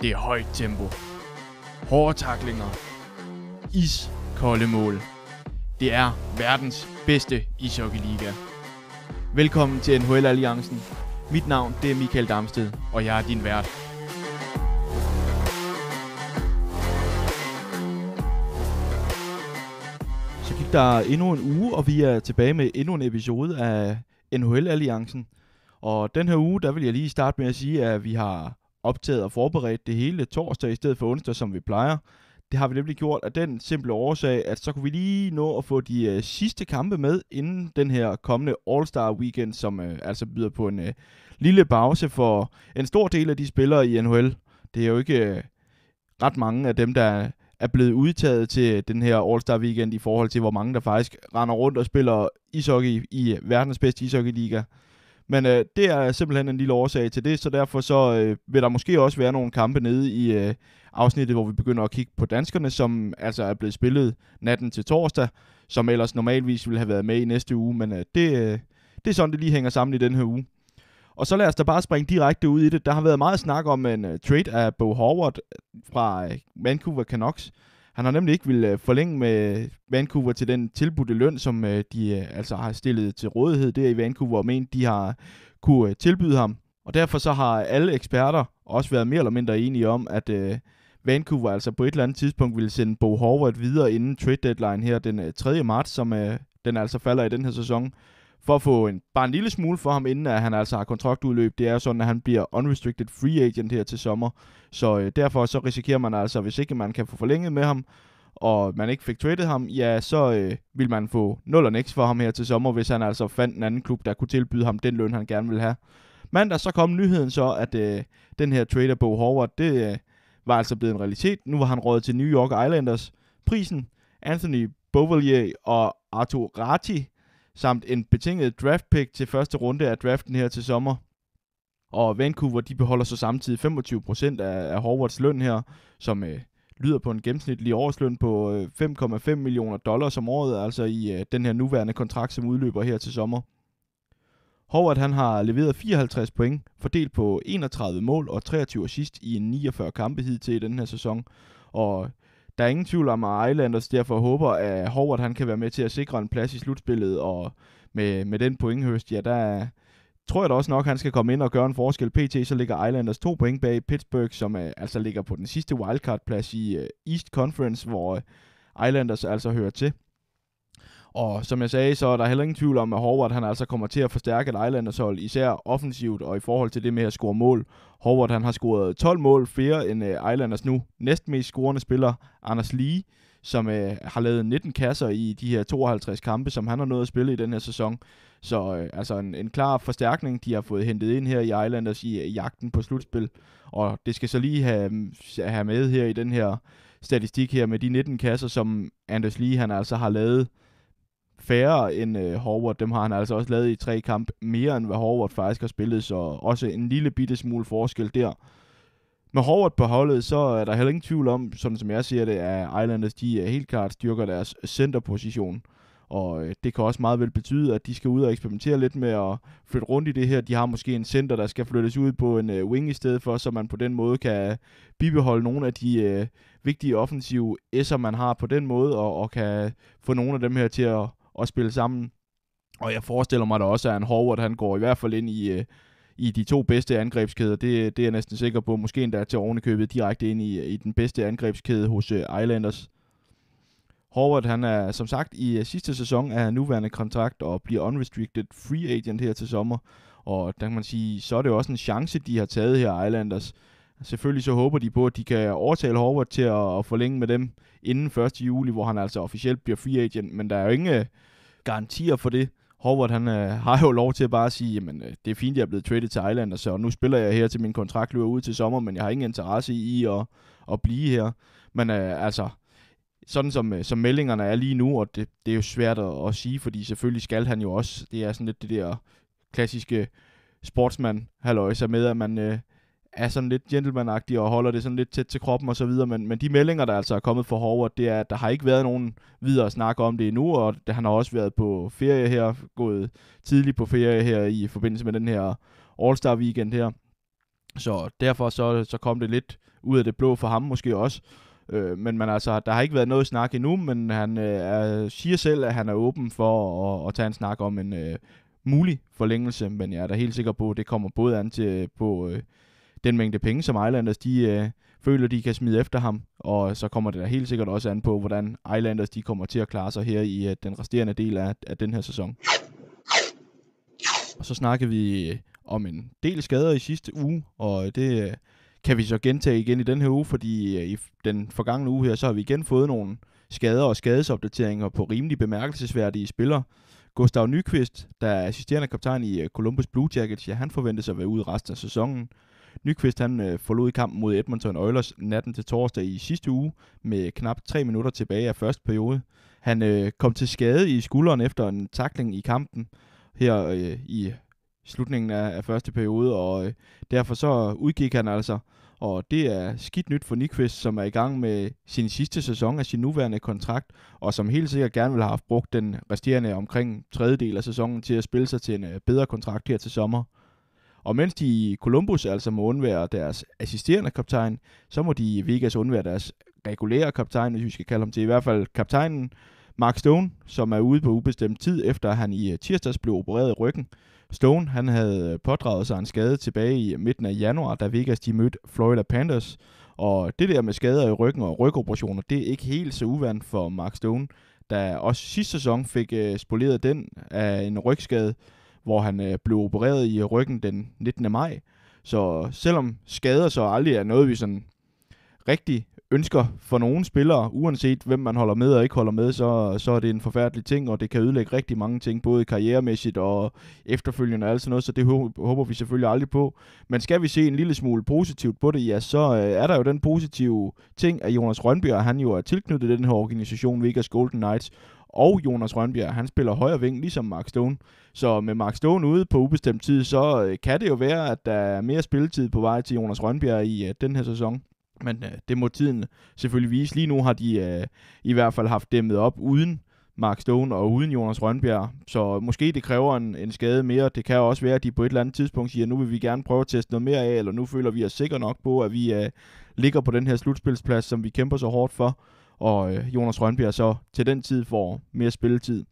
Det er højt tempo, hårde tacklinger, iskolde mål. Det er verdens bedste ishockeyliga. Velkommen til NHL Alliancen. Mit navn det er Michael Damsted, og jeg er din vært. Så gik der endnu en uge, og vi er tilbage med endnu en episode af NHL Alliancen. Og den her uge, der vil jeg lige starte med at sige, at vi har optaget og forberedt det hele torsdag i stedet for onsdag, som vi plejer. Det har vi nemlig gjort af den simple årsag, at så kunne vi lige nå at få de sidste kampe med, inden den her kommende All-Star Weekend, som altså byder på en lille pause for en stor del af de spillere i NHL. Det er jo ikke ret mange af dem, der er blevet udtaget til den her All-Star Weekend i forhold til, hvor mange der faktisk render rundt og spiller ishockey i verdens bedste ishockeyliga. Men det er simpelthen en lille årsag til det, så derfor så vil der måske også være nogle kampe nede i afsnittet, hvor vi begynder at kigge på danskerne, som altså er blevet spillet natten til torsdag, som ellers normalvis ville have været med i næste uge, men det er sådan, det lige hænger sammen i den her uge. Og så lad os da bare springe direkte ud i det. Der har været meget snak om en trade af Bo Horvat fra Vancouver Canucks. Han har nemlig ikke ville forlænge med Vancouver til den tilbudte løn, som de altså har stillet til rådighed der i Vancouver, og ment, de har kunne tilbyde ham. Og derfor så har alle eksperter også været mere eller mindre enige om, at Vancouver altså på et eller andet tidspunkt ville sende Bo Horvat videre inden trade deadline her den 3. marts, som den altså falder i den her sæson, for at få bare en lille smule for ham, inden at han altså har kontraktudløb. Det er sådan, at han bliver unrestricted free agent her til sommer. Så derfor så risikerer man altså, hvis ikke man kan få forlænget med ham, og man ikke fik tradet ham, ja, så vil man få 0 og niks for ham her til sommer, hvis han altså fandt en anden klub, der kunne tilbyde ham den løn, han gerne vil have. Mandag så kom nyheden så, at den her trade af Bo Horvat, det var altså blevet en realitet. Nu var han rådet til New York Islanders. Prisen, Anthony Beauvillier og Arttu Raty, samt en betinget draft pick til første runde af draften her til sommer. Og Vancouver, de beholder så samtidig 25% af Horvats løn her, som lyder på en gennemsnitlig årsløn på $5,5 millioner om året, altså i den her nuværende kontrakt, som udløber her til sommer. Horvat, han har leveret 54 point, fordelt på 31 mål og 23 assist i en 49 kampe hidtil i den her sæson. Og der er ingen tvivl om, at Islanders derfor håber, at Horvat han kan være med til at sikre en plads i slutspillet, og med den pointhøst, ja, der tror jeg da også nok, han skal komme ind og gøre en forskel. PT, så ligger Islanders 2 point bag Pittsburgh, som altså ligger på den sidste wildcard-plads i East Conference, hvor Islanders altså hører til. Og som jeg sagde, så er der heller ingen tvivl om, at Horvat han altså kommer til at forstærke et Islanders hold, især offensivt og i forhold til det med at score mål. Horvat han har scoret 12 mål flere end Islanders nu næstmest scorende spiller, Anders Lee, som har lavet 19 kasser i de her 52 kampe, som han har nået at spille i den her sæson. Så altså en klar forstærkning, de har fået hentet ind her i Islanders i jagten på slutspil. Og det skal så lige have med her i den her statistik her med de 19 kasser, som Anders Lee han altså har lavet færre end Horvat. Dem har han altså også lavet i 3 kampe mere end hvad Horvat faktisk har spillet, så også en lille bitte smule forskel der. Med Horvat på holdet, så er der heller ingen tvivl om, sådan som jeg siger det, at Islanders de helt klart styrker deres centerposition. Og det kan også meget vel betyde, at de skal ud og eksperimentere lidt med at flytte rundt i det her. De har måske en center, der skal flyttes ud på en wing i stedet for, så man på den måde kan bibeholde nogle af de vigtige offensive S'er, man har på den måde, og kan få nogle af dem her til at spille sammen. Og jeg forestiller mig da også, at en Horvat, han går i hvert fald ind i de 2 bedste angrebskæder. Det er jeg næsten sikker på. Måske endda til ovenikøbet direkte ind i den bedste angrebskæde hos Islanders. Horvat, han er som sagt i sidste sæson af nuværende kontrakt og bliver unrestricted free agent her til sommer. Og der kan man sige, så er det jo også en chance, de har taget her Islanders. Selvfølgelig så håber de på, at de kan overtale Horvat til at forlænge med dem inden 1. juli, hvor han altså officielt bliver free agent. Men der er jo ingen garantier for det. Horvat, han har jo lov til at bare sige, jamen det er fint, jeg er blevet traded til Islanders, så nu spiller jeg her til min kontrakt løber ud til sommer, men jeg har ingen interesse i at blive her. Men altså, sådan som meldingerne er lige nu, og det er jo svært at sige, fordi selvfølgelig skal han jo også, det er sådan lidt det der klassiske sportsman-halløjse med, at man er sådan lidt gentleman-agtig og holder det sådan lidt tæt til kroppen og så videre, men de meldinger, der altså er kommet fra Horvat, det er, at der har ikke været nogen videre snak om det endnu, og han har også været på ferie her, gået tidligt på ferie her i forbindelse med den her All-Star Weekend her. Så derfor så kom det lidt ud af det blå for ham måske også. Men altså, der har ikke været noget snak endnu, men han siger selv, at han er åben for at tage en snak om en mulig forlængelse. Men jeg er da helt sikker på, at det kommer både an til på den mængde penge, som Islanders de føler, de kan smide efter ham. Og så kommer det da helt sikkert også an på, hvordan Islanders de kommer til at klare sig her i den resterende del af den her sæson. Og så snakkede vi om en del skader i sidste uge, og det kan vi så gentage igen i den her uge, fordi i den forgangne uge her, så har vi igen fået nogle skader og skadesopdateringer på rimelig bemærkelsesværdige spillere. Gustav Nyqvist, der er assisterende kaptajn i Columbus Blue Jackets, ja, han forventes at være ude resten af sæsonen. Nyqvist, han forlod kampen mod Edmonton Oilers natten til torsdag i sidste uge, med knap 3 minutter tilbage af første periode. Han kom til skade i skulderen efter en tackling i kampen her i slutningen af første periode, og derfor så udgik han altså. Og det er skidt nyt for Nyqvist, som er i gang med sin sidste sæson af sin nuværende kontrakt, og som helt sikkert gerne vil have haft brugt den resterende omkring tredjedel af sæsonen til at spille sig til en bedre kontrakt her til sommer. Og mens de i Columbus altså må undvære deres assisterende kaptajn, så må de i Vegas undvære deres regulære kaptajn, hvis vi skal kalde ham til, i hvert fald kaptajnen Mark Stone, som er ude på ubestemt tid, efter han i tirsdags blev opereret i ryggen. Stone, han havde pådraget sig en skade tilbage i midten af januar, da Vegas de mødte Florida Panthers. Og det der med skader i ryggen og rygoperationer, det er ikke helt så uvandt for Mark Stone, der også sidste sæson fik spoleret den af en rygskade, hvor han blev opereret i ryggen den 19. maj. Så selvom skader så aldrig er noget, vi sådan rigtig ønsker for nogle spillere, uanset hvem man holder med og ikke holder med, så er det en forfærdelig ting, og det kan ødelægge rigtig mange ting, både karrieremæssigt og efterfølgende og alt sådan noget, så det håber vi selvfølgelig aldrig på. Men skal vi se en lille smule positivt på det, ja, så er der jo den positive ting, at Jonas Rønbjerg, han jo er tilknyttet den her organisation, Vegas Golden Knights, og Jonas Rønbjerg, han spiller højre ving, ligesom Mark Stone. Så med Mark Stone ude på ubestemt tid, så kan det jo være, at der er mere spilletid på vej til Jonas Rønbjerg i den her sæson. Men det må tiden selvfølgelig vise. Lige nu har de i hvert fald haft dæmmet op uden Mark Stone og uden Jonas Rønbjerg. Så måske det kræver en skade mere. Det kan også være, at de på et eller andet tidspunkt siger, at nu vil vi gerne prøve at teste noget mere af, eller nu føler vi os sikre nok på, at vi ligger på den her slutspilsplads, som vi kæmper så hårdt for. Og Jonas Rønbjerg så til den tid får mere spilletid.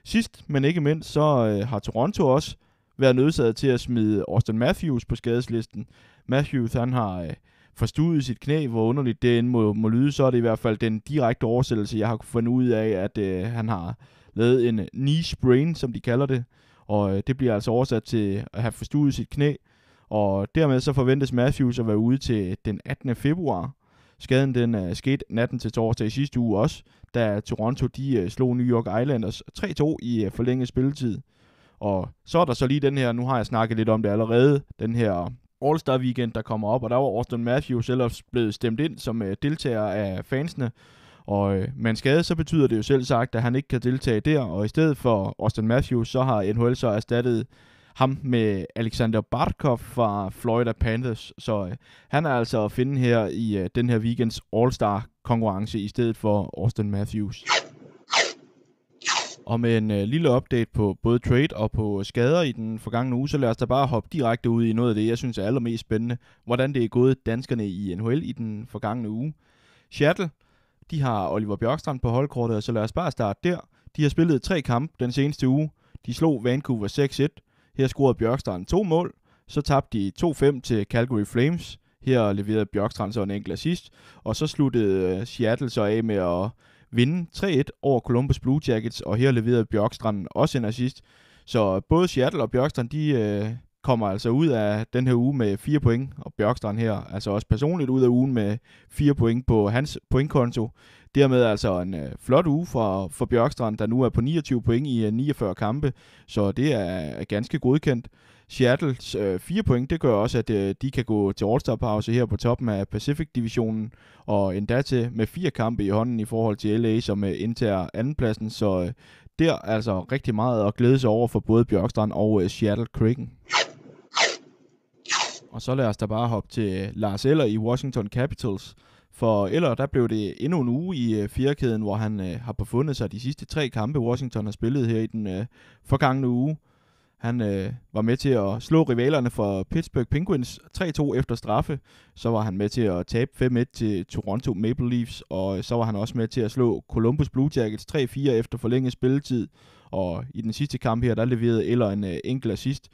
Sidst, men ikke mindst, så har Toronto også været nødsaget til at smide Auston Matthews på skadeslisten. Matthews, han har forstudet sit knæ, hvor underligt det end må lyde, så er det i hvert fald den direkte oversættelse, jeg har fundet ud af, at han har lavet en knee sprain, som de kalder det, og det bliver altså oversat til at have forstudet sit knæ, og dermed så forventes Matthews at være ude til den 18. februar. Skaden den skete natten til torsdag i sidste uge også, da Toronto de slog New York Islanders 3-2 i forlænget spilletid. Og så er der så lige den her, nu har jeg snakket lidt om det allerede, den her All-Star Weekend, der kommer op, og der var Auston Matthews ellers blevet stemt ind som deltager af fansene. Og med en skade, så betyder det jo selv sagt, at han ikke kan deltage der, og i stedet for Auston Matthews, så har NHL så erstattet ham med Alexander Barkov fra Florida Panthers. Så han er altså at finde her i den her weekends All-Star-konkurrence i stedet for Auston Matthews. Og med en lille update på både trade og på skader i den forgangne uge, så lad os da bare hoppe direkte ud i noget af det, jeg synes er allermest spændende. Hvordan det er gået danskerne i NHL i den forgangne uge. Seattle, de har Oliver Bjørkstrand på holdkortet, og så lad os bare starte der. De har spillet 3 kampe den seneste uge. De slog Vancouver 6-1. Her scorede Bjørkstrand 2 mål. Så tabte de 2-5 til Calgary Flames. Her leverede Bjørkstrand så en enkelt assist. Og så sluttede Seattle så af med at vinde 3-1 over Columbus Blue Jackets, og her leverede Bjørkstrand også en assist. Så både Seattle og Bjørkstrand, de kommer altså ud af den her uge med 4 point, og Bjørkstrand her altså også personligt ud af ugen med 4 point på hans pointkonto. Dermed altså en flot uge for Bjørkstrand, der nu er på 29 point i 49 kampe, så det er ganske godkendt. Seattles 4 point, det gør også, at de kan gå til All-Star-pause her på toppen af Pacific-divisionen, og endda til med 4 kampe i hånden i forhold til LA, som indtager andenpladsen, så der er altså rigtig meget at glæde sig over for både Bjørkstrand og Seattle Kraken. Og så lad os da bare hoppe til Lars Eller i Washington Capitals. For Eller, der blev det endnu en uge i fjerkæden, hvor han har befundet sig de sidste 3 kampe, Washington har spillet her i den forgangne uge. Han var med til at slå rivalerne for Pittsburgh Penguins 3-2 efter straffe. Så var han med til at tabe 5-1 til Toronto Maple Leafs, og så var han også med til at slå Columbus Blue Jackets 3-4 efter forlænget spilletid. Og i den sidste kamp her, der leverede Eller en enkelt assist.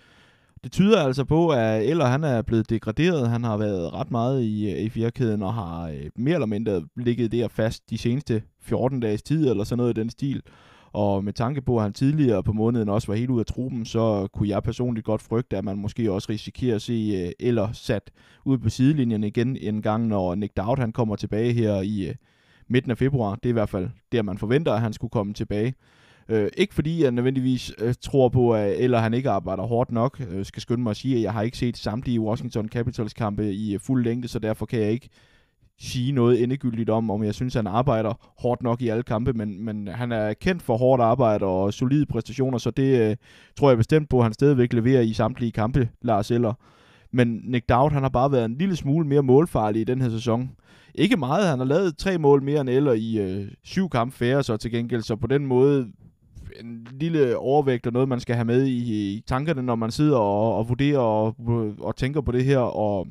Det tyder altså på, at Eller han er blevet degraderet. Han har været ret meget i fjerkæden og har mere eller mindre ligget der fast de seneste 14 dages tid, eller sådan noget i den stil. Og med tanke på, at han tidligere på måneden også var helt ude af truppen, så kunne jeg personligt godt frygte, at man måske også risikerer at se Eller sat ud på sidelinjen igen en gang, når Nick Dowd han kommer tilbage her i midten af februar. Det er i hvert fald der, man forventer, at han skulle komme tilbage. Ikke fordi jeg nødvendigvis tror på, at Eller han ikke arbejder hårdt nok. Skal skynde mig at sige, at jeg har ikke set samtlige Washington Capitals kampe i fuld længde, så derfor kan jeg ikke sige noget endegyldigt om jeg synes, han arbejder hårdt nok i alle kampe, men han er kendt for hårdt arbejde og solide præstationer, så det tror jeg bestemt på, at han stadigvæk leverer i samtlige kampe, Lars Eller. Men Nick Dowd, han har bare været en lille smule mere målfarlig i den her sæson. Ikke meget, han har lavet 3 mål mere end Eller i 7 kampe færre, så til gengæld, så på den måde en lille overvægt og noget, man skal have med i tankerne, når man sidder og vurderer og tænker på det her, og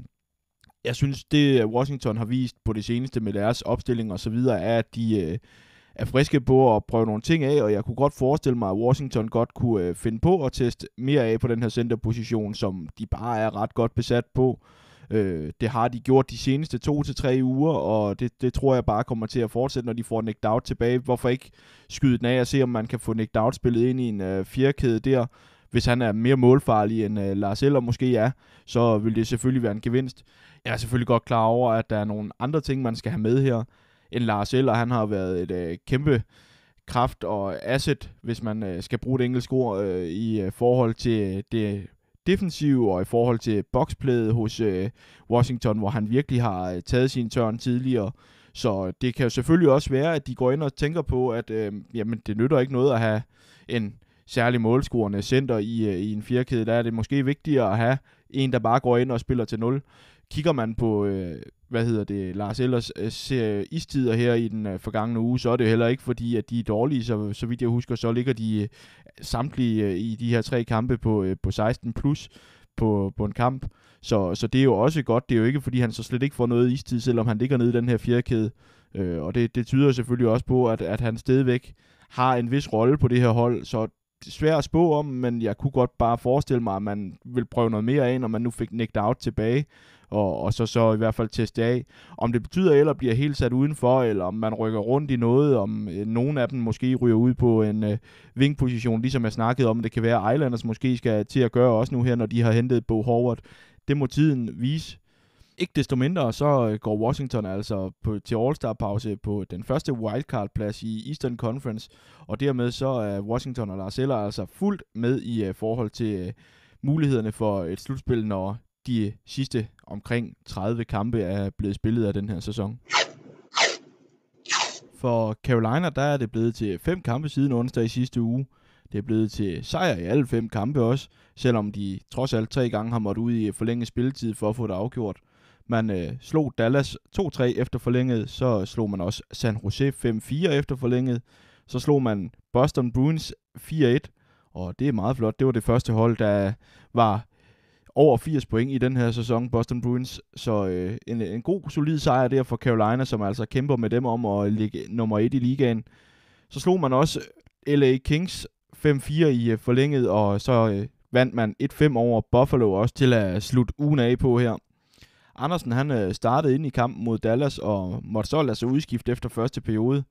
jeg synes, det Washington har vist på det seneste med deres opstilling og så videre, er, at de er friske på at prøve nogle ting af, og jeg kunne godt forestille mig, at Washington godt kunne finde på at teste mere af på den her centerposition, som de bare er ret godt besat på. Det har de gjort de seneste 2 til 3 uger, og det tror jeg bare kommer til at fortsætte, når de får Nick Dowd tilbage. Hvorfor ikke skyde den af og se, om man kan få Nick Dowd spillet ind i en fjerkæde der? Hvis han er mere målfarlig end Lars Eller måske er, så vil det selvfølgelig være en gevinst. Jeg er selvfølgelig godt klar over, at der er nogle andre ting, man skal have med her, end Lars Eller. Han har været et kæmpe kraft og asset, hvis man skal bruge et engelsk ord, i forhold til det defensive og i forhold til boxplayet hos Washington, hvor han virkelig har taget sin tørn tidligere. Så det kan jo selvfølgelig også være, at de går ind og tænker på, at jamen, det nytter ikke noget at have en særlig målscorende center i en fjerkæde. Der er det måske vigtigere at have en, der bare går ind og spiller til 0. Kigger man på, Lars Ellers istider her i den forgangne uge, så er det heller ikke fordi, at de er dårlige, så vidt jeg husker, så ligger de samtlige i de her 3 kampe på 16 plus på en kamp. Så det er jo også godt. Det er jo ikke, fordi han så slet ikke får noget istid, selvom han ligger nede i den her fjerkæde. Og det tyder selvfølgelig også på, at han stadigvæk har en vis rolle på det her hold, så det er svært at spå om, men jeg kunne godt bare forestille mig, at man vil prøve noget mere af, når man nu fik Nick Dowd tilbage, og så i hvert fald teste af. Om det betyder, at Eller bliver helt sat udenfor, eller om man rykker rundt i noget, om nogen af dem måske ryger ud på en wingposition, ligesom jeg snakkede om, det kan være, at Islanders måske skal til at gøre også nu her, når de har hentet Bo Horvath. Det må tiden vise. Ikke desto mindre, så går Washington altså til All-Star-pause på den første wildcard-plads i Eastern Conference, og dermed så er Washington og Lars Eller altså fuldt med i forhold til mulighederne for et slutspil, når de sidste omkring 30 kampe er blevet spillet af den her sæson. For Carolina, der er det blevet til 5 kampe siden onsdag i sidste uge. Det er blevet til sejr i alle 5 kampe også, selvom de trods alt 3 gange har måttet ud i forlænget spilletid for at få det afgjort. Man slog Dallas 2-3 efter forlænget, så slog man også San Jose 5-4 efter forlænget. Så slog man Boston Bruins 4-1, og det er meget flot. Det var det første hold, der var over 80 point i den her sæson, Boston Bruins. Så en god, solid sejr der for Carolina, som altså kæmper med dem om at ligge nummer 1 i ligaen. Så slog man også LA Kings 5-4 i forlænget, og så vandt man 1-5 over Buffalo også til at slutte ugen af på her. Andersen han startede ind i kampen mod Dallas og måtte så lade sig udskifte efter første periode.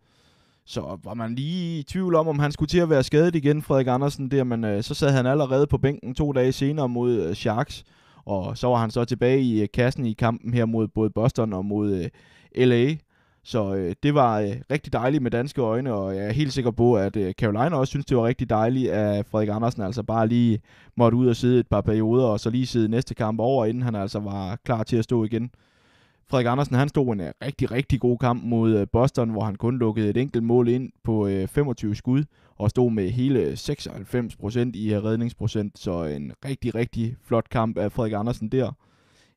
Så var man lige i tvivl om han skulle til at være skadet igen, Frederik Andersen der, men så sad han allerede på bænken 2 dage senere mod Sharks, og så var han så tilbage i kassen i kampen her mod både Boston og mod LA. Så det var rigtig dejligt med danske øjne, og jeg er helt sikker på, at Carolina også synes, det var rigtig dejligt, at Frederik Andersen altså bare lige måtte ud og sidde et par perioder, og så lige sidde næste kamp over, inden han altså var klar til at stå igen. Frederik Andersen, han stod en rigtig, rigtig god kamp mod Boston, hvor han kun lukkede et enkelt mål ind på 25 skud, og stod med hele 96% i redningsprocent, så en rigtig, rigtig flot kamp af Frederik Andersen der.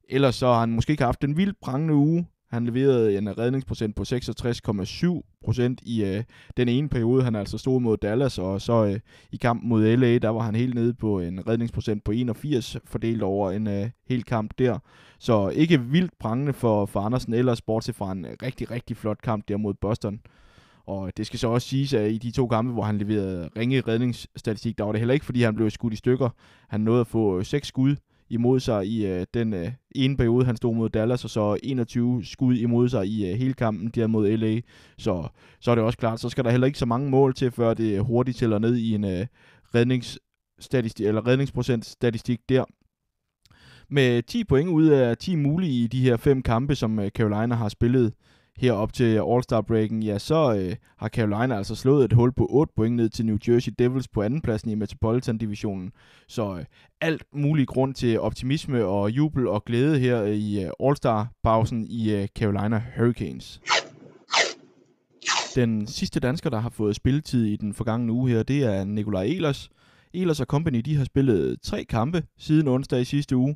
Ellers så har han måske ikke haft en vildt prangende uge, Han leverede en redningsprocent på 66,7% i den ene periode, han altså stod mod Dallas, og så i kampen mod LA, der var han helt nede på en redningsprocent på 81, fordelt over en hel kamp der. Så ikke vildt prangende for Andersen ellers, bortset fra en rigtig, rigtig flot kamp der mod Boston. Og det skal så også siges, at i de 2 kampe, hvor han leverede ringe redningsstatistik, der var det heller ikke, fordi han blev skudt i stykker. Han nåede at få 6 skud imod sig i den ene periode, han stod mod Dallas, og så 21 skud imod sig i hele kampen der mod LA. Så er det også klart, så skal der heller ikke så mange mål til, før det hurtigt tæller ned i en redningsprocentstatistik der. Med 10 point ud af 10 mulige i de her 5 kampe, som Carolina har spillet herop til All-Star-breaken, ja, så har Carolina altså slået et hul på 8 point ned til New Jersey Devils på andenpladsen i Metropolitan-divisionen. Så alt mulig grund til optimisme og jubel og glæde her i All-Star-pausen i Carolina Hurricanes. Den sidste dansker, der har fået spilletid i den forgangne uge her, det er Nikolaj Ehlers. Ehlers og company, de har spillet 3 kampe siden onsdag i sidste uge.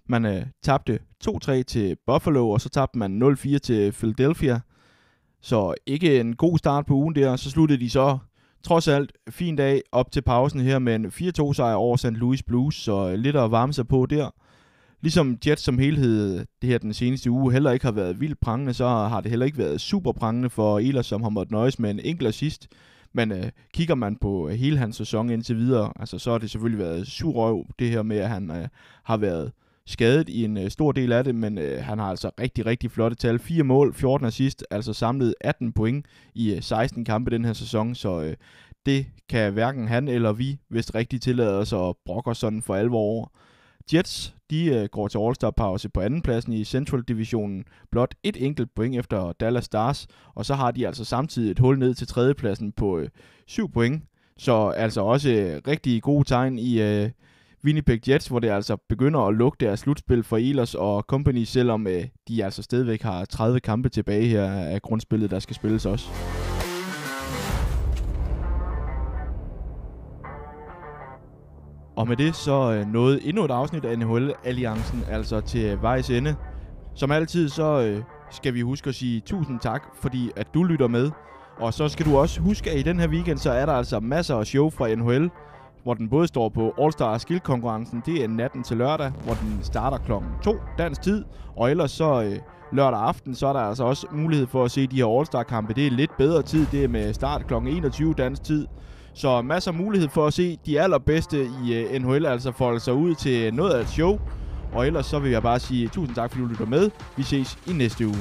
Man tabte 2-3 til Buffalo, og så tabte man 0-4 til Philadelphia. Så ikke en god start på ugen der. Så sluttede de så trods alt fin dag op til pausen her med en 4-2 sejr over St. Louis Blues. Så lidt at varme sig på der. Ligesom Jets som helhed det her den seneste uge heller ikke har været vildt prangende, så har det heller ikke været super prangende for Ehlers, som har måttet nøjes med en enkelt assist. Men kigger man på hele hans sæson indtil videre, altså, så har det selvfølgelig været sur røv, det her med, at han har været skadet i en stor del af det, men han har altså rigtig, rigtig flotte tal. 4 mål, 14 assist, altså samlet 18 point i 16 kampe den her sæson, så det kan hverken han eller vi, hvis rigtigt tillader os at brokke os sådan for alvor over. Jets, de går til All-Star-pause på andenpladsen i Central-divisionen, blot et enkelt point efter Dallas Stars, og så har de altså samtidig et hul ned til tredjepladsen på 7 point, så altså også rigtig gode tegn i Winnipeg Jets, hvor det altså begynder at lukke deres slutspil for Ehlers og company, selvom de altså stadigvæk har 30 kampe tilbage her af grundspillet, der skal spilles også. Og med det så nåede endnu et afsnit af NHL-alliancen altså til vejs ende. Som altid så skal vi huske at sige tusind tak, fordi at du lytter med. Og så skal du også huske, at i den her weekend, så er der altså masser af show fra NHL, hvor den både står på All-Star Skill-konkurrencen, det er natten til lørdag, hvor den starter klokken 2 dansk tid. Og ellers så lørdag aften, så er der altså også mulighed for at se de her All-Star-kampe. Det er lidt bedre tid, det er med start klokken 21 dansk tid. Så masser af mulighed for at se de allerbedste i NHL, altså folde sig ud til noget af et show. Og ellers så vil jeg bare sige tusind tak, fordi du lytter med. Vi ses i næste uge.